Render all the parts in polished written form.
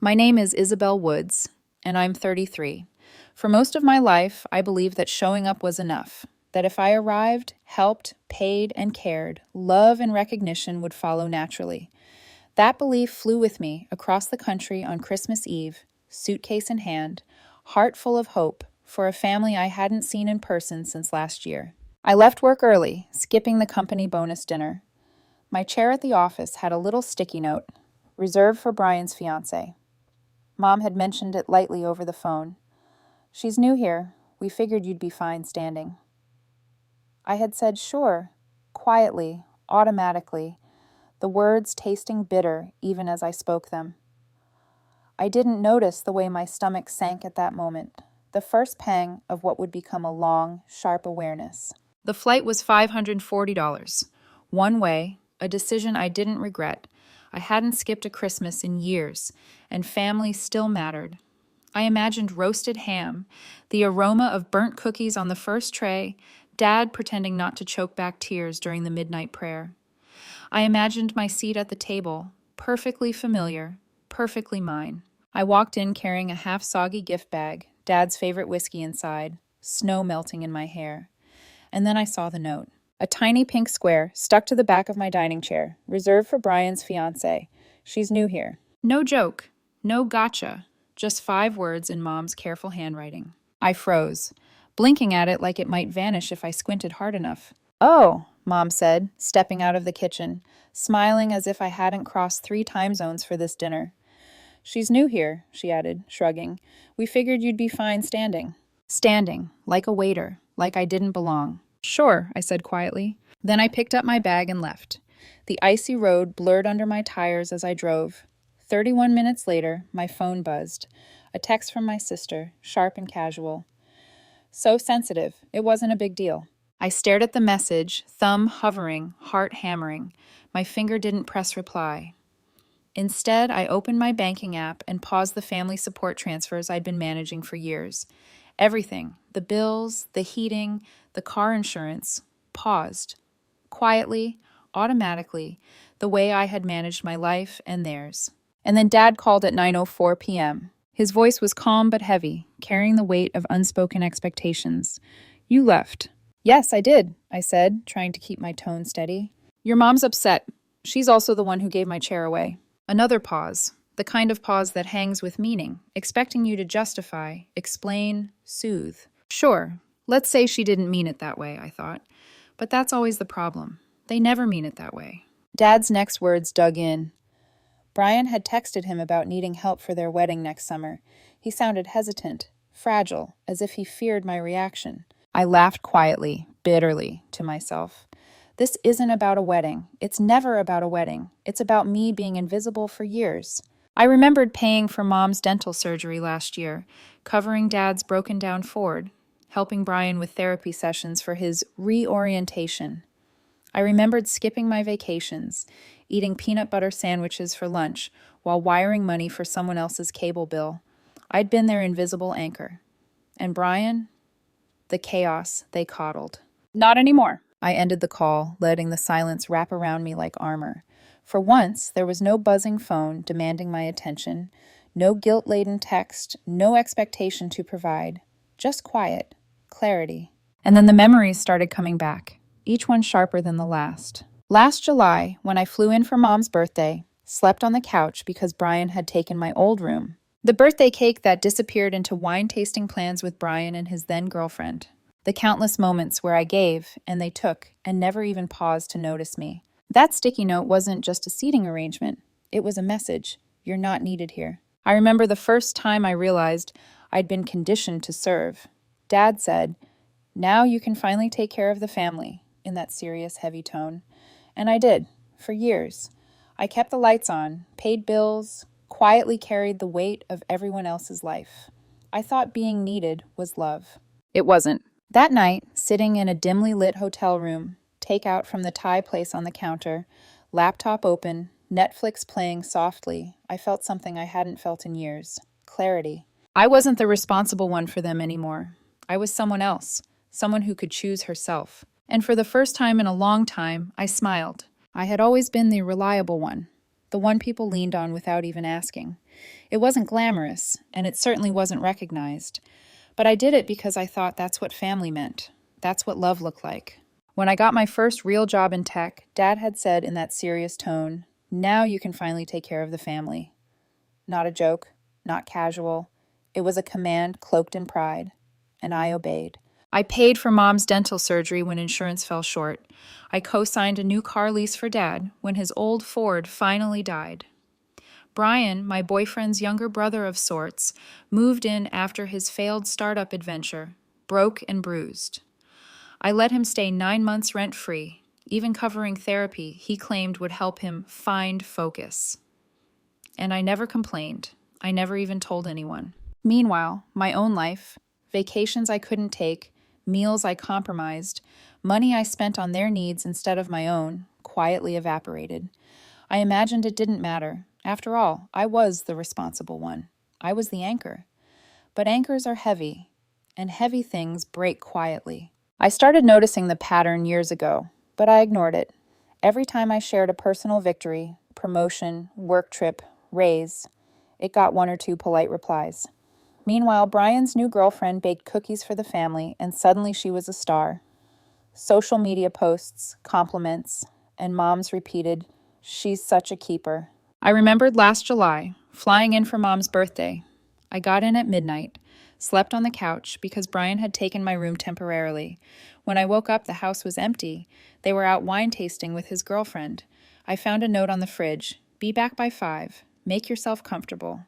My name is Isabel Woods, and I'm 33. For most of my life, I believed that showing up was enough, that if I arrived, helped, paid, and cared, love and recognition would follow naturally. That belief flew with me across the country on Christmas Eve, suitcase in hand, heart full of hope for a family I hadn't seen in person since last year. I left work early, skipping the company bonus dinner. My chair at the office had a little sticky note, reserved for Brian's fiancée. Mom had mentioned it lightly over the phone. "She's new here. We figured you'd be fine standing." I had said sure, quietly, automatically, the words tasting bitter even as I spoke them. I didn't notice the way my stomach sank at that moment, the first pang of what would become a long, sharp awareness. The flight was $540. One way, a decision I didn't regret. I hadn't skipped a Christmas in years, and family still mattered. I imagined roasted ham, the aroma of burnt cookies on the first tray, Dad pretending not to choke back tears during the midnight prayer. I imagined my seat at the table, perfectly familiar, perfectly mine. I walked in carrying a half-soggy gift bag, Dad's favorite whiskey inside, snow melting in my hair. And then I saw the note. A tiny pink square stuck to the back of my dining chair, reserved for Brian's fiancée. She's new here. No joke, no gotcha, just 5 words in Mom's careful handwriting. I froze, blinking at it like it might vanish if I squinted hard enough. "Oh," Mom said, stepping out of the kitchen, smiling as if I hadn't crossed 3 time zones for this dinner. "She's new here," she added, shrugging. "We figured you'd be fine standing." Standing, like a waiter, like I didn't belong. "Sure," I said quietly. Then I picked up my bag and left. The icy road blurred under my tires as I drove. 31 minutes later, my phone buzzed. A text from my sister, sharp and casual. So sensitive, it wasn't a big deal. I stared at the message, thumb hovering, heart hammering. My finger didn't press reply. Instead, I opened my banking app and paused the family support transfers I'd been managing for years. Everything, the bills, the heating, the car insurance, paused. Quietly, automatically, the way I had managed my life and theirs. And then Dad called at 9:04 p.m. His voice was calm but heavy, carrying the weight of unspoken expectations. "You left." "Yes, I did," I said, trying to keep my tone steady. "Your mom's upset. She's also the one who gave my chair away." Another pause, the kind of pause that hangs with meaning, expecting you to justify, explain, soothe. Sure, let's say she didn't mean it that way, I thought. But that's always the problem. They never mean it that way. Dad's next words dug in. Brian had texted him about needing help for their wedding next summer. He sounded hesitant, fragile, as if he feared my reaction. I laughed quietly, bitterly, to myself. This isn't about a wedding. It's never about a wedding. It's about me being invisible for years. I remembered paying for Mom's dental surgery last year, covering Dad's broken-down Ford, helping Brian with therapy sessions for his reorientation. I remembered skipping my vacations, eating peanut butter sandwiches for lunch, while wiring money for someone else's cable bill. I'd been their invisible anchor. And Brian? The chaos they coddled. "Not anymore." I ended the call, letting the silence wrap around me like armor. For once, there was no buzzing phone demanding my attention, no guilt-laden text, no expectation to provide. Just quiet, clarity. And then the memories started coming back, each one sharper than the last. Last July, when I flew in for Mom's birthday, slept on the couch because Brian had taken my old room. The birthday cake that disappeared into wine-tasting plans with Brian and his then-girlfriend. The countless moments where I gave, and they took, and never even paused to notice me. That sticky note wasn't just a seating arrangement. It was a message. You're not needed here. I remember the first time I realized I'd been conditioned to serve. Dad said, "Now you can finally take care of the family," in that serious, heavy tone. And I did, for years. I kept the lights on, paid bills, quietly carried the weight of everyone else's life. I thought being needed was love. It wasn't. That night, sitting in a dimly lit hotel room, takeout from the Thai place on the counter, laptop open, Netflix playing softly, I felt something I hadn't felt in years. Clarity. I wasn't the responsible one for them anymore. I was someone else, someone who could choose herself. And for the first time in a long time, I smiled. I had always been the reliable one, the one people leaned on without even asking. It wasn't glamorous, and it certainly wasn't recognized. But I did it because I thought that's what family meant. That's what love looked like. When I got my first real job in tech, Dad had said in that serious tone, "Now you can finally take care of the family." Not a joke, not casual. It was a command cloaked in pride, and I obeyed. I paid for Mom's dental surgery when insurance fell short. I co-signed a new car lease for Dad when his old Ford finally died. Brian, my boyfriend's younger brother of sorts, moved in after his failed startup adventure, broke and bruised. I let him stay 9 months rent-free, even covering therapy he claimed would help him find focus. And I never complained. I never even told anyone. Meanwhile, my own life, vacations I couldn't take, meals I compromised, money I spent on their needs instead of my own, quietly evaporated. I imagined it didn't matter. After all, I was the responsible one. I was the anchor. But anchors are heavy, and heavy things break quietly. I started noticing the pattern years ago, but I ignored it. Every time I shared a personal victory, promotion, work trip, raise, it got one or two polite replies. Meanwhile, Brian's new girlfriend baked cookies for the family, and suddenly she was a star. Social media posts, compliments, and Mom's repeated, "She's such a keeper." I remembered last July, flying in for Mom's birthday. I got in at midnight, slept on the couch because Brian had taken my room temporarily. When I woke up, the house was empty. They were out wine tasting with his girlfriend. I found a note on the fridge. "Be back by 5. Make yourself comfortable."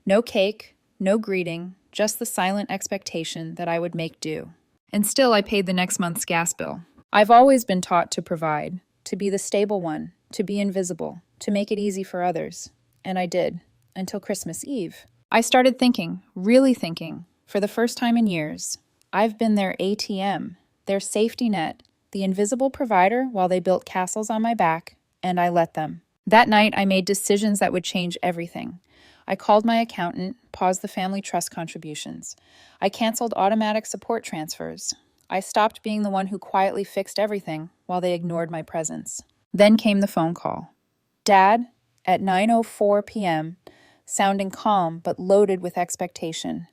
No cake, no greeting, just the silent expectation that I would make do. And still I paid the next month's gas bill. I've always been taught to provide, to be the stable one, to be invisible, to make it easy for others. And I did, until Christmas Eve. I started thinking, really thinking, for the first time in years. I've been their ATM, their safety net, the invisible provider while they built castles on my back, and I let them. That night, I made decisions that would change everything. I called my accountant, paused the family trust contributions. I canceled automatic support transfers. I stopped being the one who quietly fixed everything while they ignored my presence. Then came the phone call. Dad, at 9:04 p.m., sounding calm but loaded with expectation.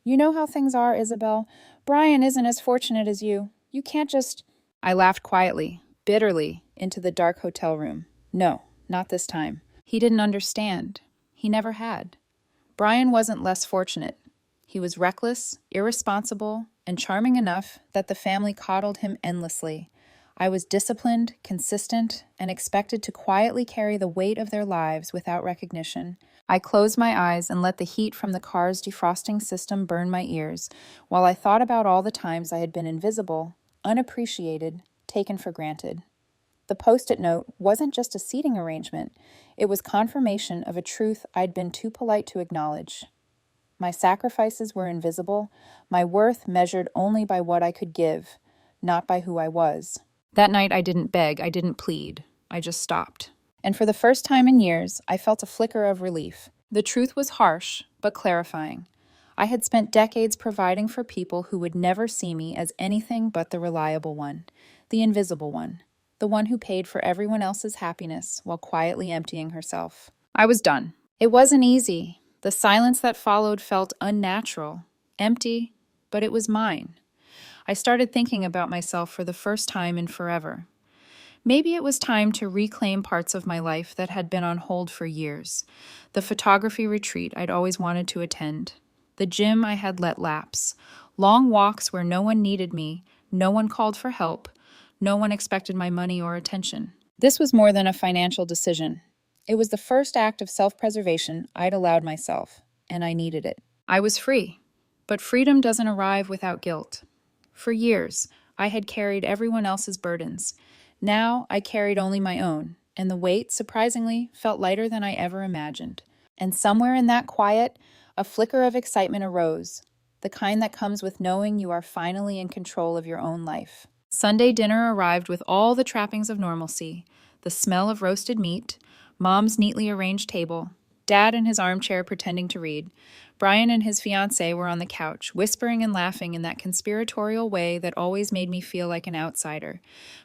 "You know how things are, Isabel. Brian isn't as fortunate as you. You can't just—" I laughed quietly, bitterly, into the dark hotel room. No, not this time. He didn't understand. He never had. Brian wasn't less fortunate. He was reckless, irresponsible, and charming enough that the family coddled him endlessly. I was disciplined, consistent, and expected to quietly carry the weight of their lives without recognition. I closed my eyes and let the heat from the car's defrosting system burn my ears, while I thought about all the times I had been invisible, unappreciated, taken for granted. The post-it note wasn't just a seating arrangement. It was confirmation of a truth I'd been too polite to acknowledge. My sacrifices were invisible, my worth measured only by what I could give, not by who I was. That night I didn't beg, I didn't plead. I just stopped. And for the first time in years, I felt a flicker of relief. The truth was harsh, but clarifying. I had spent decades providing for people who would never see me as anything but the reliable one, the invisible one, the one who paid for everyone else's happiness while quietly emptying herself. I was done. It wasn't easy. The silence that followed felt unnatural, empty, but it was mine. I started thinking about myself for the first time in forever. Maybe it was time to reclaim parts of my life that had been on hold for years. The photography retreat I'd always wanted to attend. The gym I had let lapse. Long walks where no one needed me, no one called for help, no one expected my money or attention. This was more than a financial decision. It was the first act of self-preservation I'd allowed myself, and I needed it. I was free, but freedom doesn't arrive without guilt. For years, I had carried everyone else's burdens. Now, I carried only my own, and the weight, surprisingly, felt lighter than I ever imagined. And somewhere in that quiet, a flicker of excitement arose, the kind that comes with knowing you are finally in control of your own life. Sunday dinner arrived with all the trappings of normalcy, the smell of roasted meat, Mom's neatly arranged table, Dad in his armchair pretending to read. Brian and his fiancée were on the couch, whispering and laughing in that conspiratorial way that always made me feel like an outsider.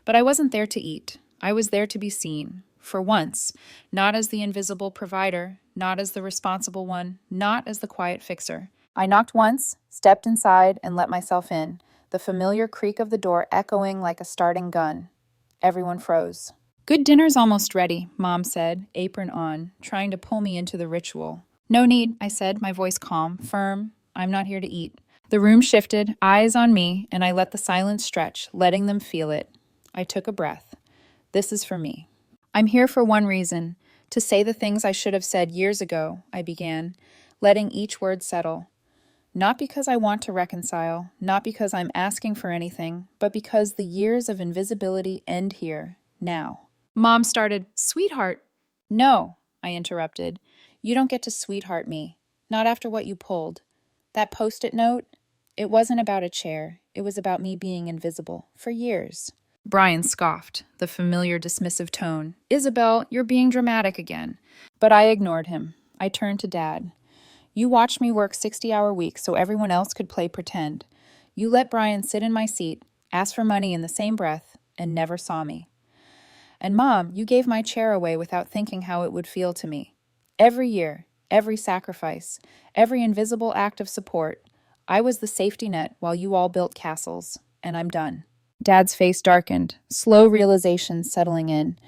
But I wasn't there to eat. I was there to be seen, For once, not as the invisible provider, not as the responsible one, not as the quiet fixer. I knocked once, stepped inside, and let myself in, the familiar creak of the door echoing like a starting gun. Everyone froze. Good dinner's almost ready, Mom said, apron on, trying to pull me into the ritual. No need, I said, my voice calm, firm. I'm not here to eat. The room shifted, eyes on me, and I let the silence stretch, letting them feel it. I took a breath. This is for me. I'm here for one reason, to say the things I should have said years ago, I began, letting each word settle. Not because I want to reconcile, not because I'm asking for anything, but because the years of invisibility end here, now. Mom started, "Sweetheart." No, I interrupted. You don't get to sweetheart me. Not after what you pulled. That post-it note, it wasn't about a chair. It was about me being invisible. For years. Brian scoffed, the familiar dismissive tone. Isabel, you're being dramatic again. But I ignored him. I turned to Dad. You watched me work 60-hour weeks so everyone else could play pretend. You let Brian sit in my seat, ask for money in the same breath, and never saw me. And Mom, you gave my chair away without thinking how it would feel to me. Every year, every sacrifice, every invisible act of support, I was the safety net while you all built castles, and I'm done. Dad's face darkened, slow realization settling in.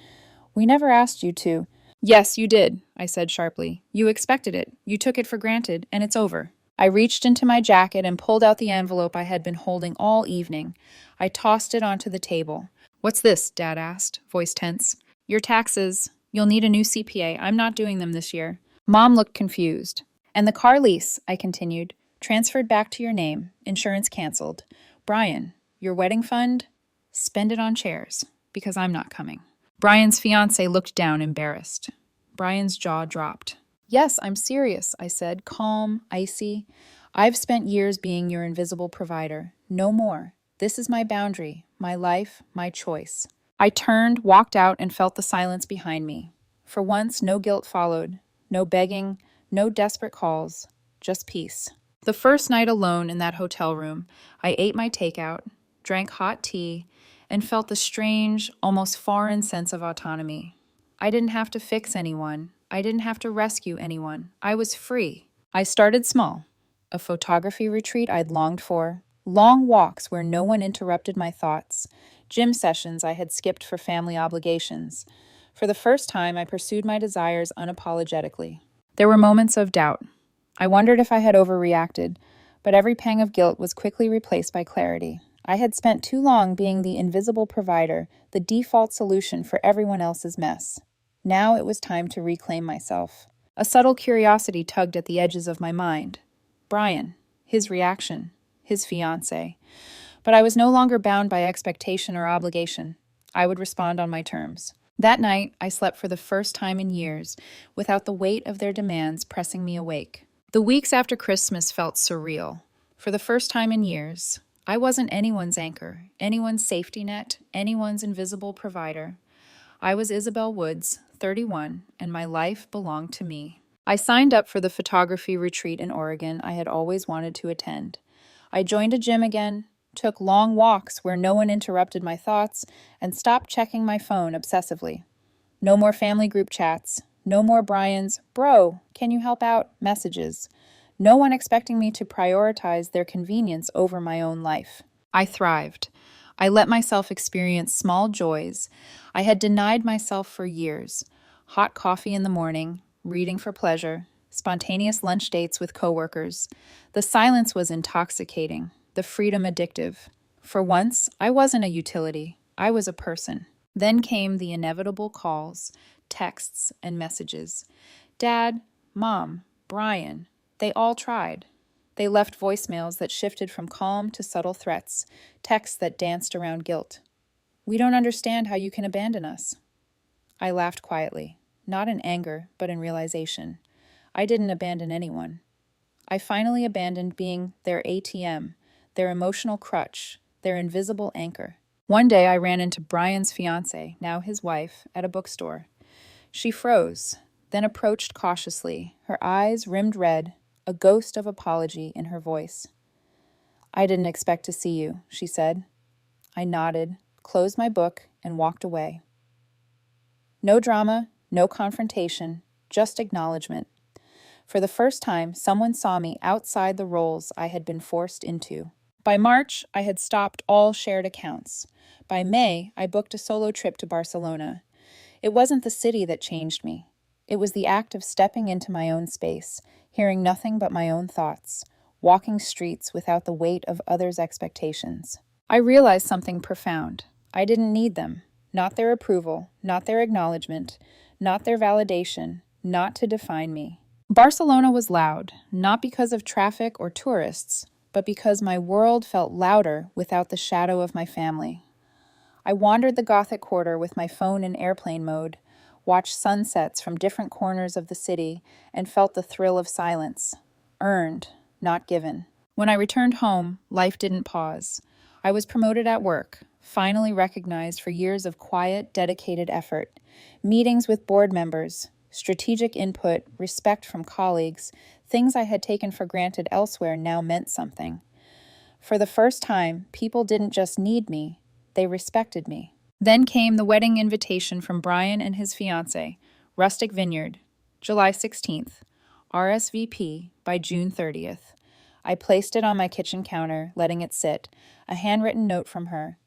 We never asked you to. Yes, you did, I said sharply. You expected it. You took it for granted, and it's over. I reached into my jacket and pulled out the envelope I had been holding all evening. I tossed it onto the table. What's this? Dad asked, voice tense. Your taxes. You'll need a new CPA. I'm not doing them this year. Mom looked confused. And the car lease, I continued, transferred back to your name, insurance canceled. Brian, your wedding fund? Spend it on chairs, because I'm not coming. Brian's fiancée looked down, embarrassed. Brian's jaw dropped. Yes, I'm serious, I said, calm, icy. I've spent years being your invisible provider. No more. This is my boundary, my life, my choice. I turned, walked out, and felt the silence behind me. For once, no guilt followed. No begging, no desperate calls. Just peace. The first night alone in that hotel room, I ate my takeout, drank hot tea, and felt the strange, almost foreign sense of autonomy. I didn't have to fix anyone. I didn't have to rescue anyone. I was free. I started small. A photography retreat I'd longed for. Long walks where no one interrupted my thoughts. Gym sessions I had skipped for family obligations. For the first time, I pursued my desires unapologetically. There were moments of doubt. I wondered if I had overreacted, but every pang of guilt was quickly replaced by clarity. I had spent too long being the invisible provider, the default solution for everyone else's mess. Now it was time to reclaim myself. A subtle curiosity tugged at the edges of my mind. Brian, his reaction, his fiancée. But I was no longer bound by expectation or obligation. I would respond on my terms. That night, I slept for the first time in years, without the weight of their demands pressing me awake. The weeks after Christmas felt surreal. For the first time in years, I wasn't anyone's anchor, anyone's safety net, anyone's invisible provider. I was Isabel Woods, 31, and my life belonged to me. I signed up for the photography retreat in Oregon I had always wanted to attend. I joined a gym again, took long walks where no one interrupted my thoughts, and stopped checking my phone obsessively. No more family group chats. No more Brian's, "Bro, can you help out?" messages. No one expecting me to prioritize their convenience over my own life. I thrived. I let myself experience small joys I had denied myself for years. Hot coffee in the morning, reading for pleasure, spontaneous lunch dates with coworkers. The silence was intoxicating, the freedom addictive. For once, I wasn't a utility. I was a person. Then came the inevitable calls, texts, and messages. Dad, Mom, Brian, they all tried. They left voicemails that shifted from calm to subtle threats, texts that danced around guilt. We don't understand how you can abandon us. I laughed quietly, not in anger, but in realization. I didn't abandon anyone. I finally abandoned being their ATM, their emotional crutch, their invisible anchor. One day I ran into Brian's fiancée, now his wife, at a bookstore. She froze, then approached cautiously, her eyes rimmed red, a ghost of apology in her voice. I didn't expect to see you, she said. I nodded, closed my book, and walked away. No drama, no confrontation, just acknowledgement. For the first time, someone saw me outside the roles I had been forced into. By March, I had stopped all shared accounts. By May, I booked a solo trip to Barcelona. It wasn't the city that changed me. It was the act of stepping into my own space, hearing nothing but my own thoughts, walking streets without the weight of others' expectations. I realized something profound. I didn't need them. Not their approval, not their acknowledgement, not their validation, not to define me. Barcelona was loud, not because of traffic or tourists, but because my world felt louder without the shadow of my family. I wandered the Gothic Quarter with my phone in airplane mode, watched sunsets from different corners of the city, and felt the thrill of silence. Earned, not given. When I returned home, life didn't pause. I was promoted at work, finally recognized for years of quiet, dedicated effort. Meetings with board members, strategic input, respect from colleagues, things I had taken for granted elsewhere now meant something. For the first time, people didn't just need me, they respected me. Then came the wedding invitation from Brian and his fiancée, Rustic Vineyard, July 16th, RSVP by June 30th. I placed it on my kitchen counter, letting it sit, a handwritten note from her.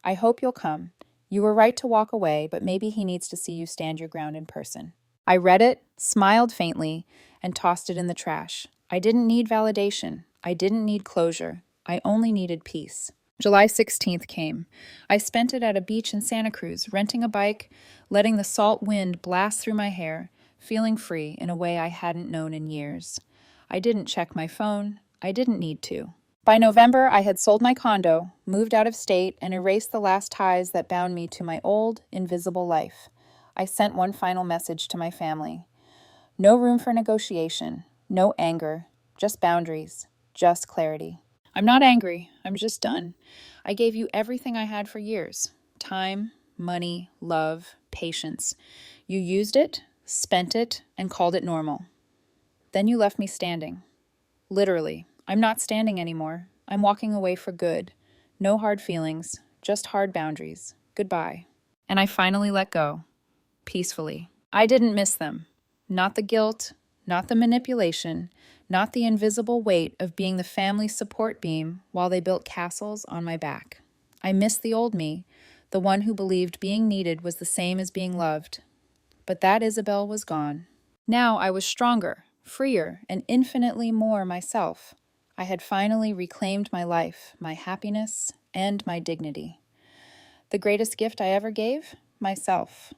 I hope you'll come. You were right to walk away, but maybe he needs to see you stand your ground in person. I read it, smiled faintly, and tossed it in the trash. I didn't need validation. I didn't need closure. I only needed peace. July 16th came. I spent it at a beach in Santa Cruz, renting a bike, letting the salt wind blast through my hair, feeling free in a way I hadn't known in years. I didn't check my phone. I didn't need to. By November, I had sold my condo, moved out of state, and erased the last ties that bound me to my old, invisible life. I sent one final message to my family. No room for negotiation, no anger, just boundaries, just clarity. I'm not angry, I'm just done. I gave you everything I had for years. Time, money, love, patience. You used it, spent it, and called it normal. Then you left me standing. Literally, I'm not standing anymore. I'm walking away for good. No hard feelings, just hard boundaries. Goodbye. And I finally let go. Peacefully. I didn't miss them. Not the guilt, not the manipulation, not the invisible weight of being the family support beam while they built castles on my back. I missed the old me, the one who believed being needed was the same as being loved. But that Isabel was gone. Now I was stronger, freer, and infinitely more myself. I had finally reclaimed my life, my happiness, and my dignity. The greatest gift I ever gave? Myself.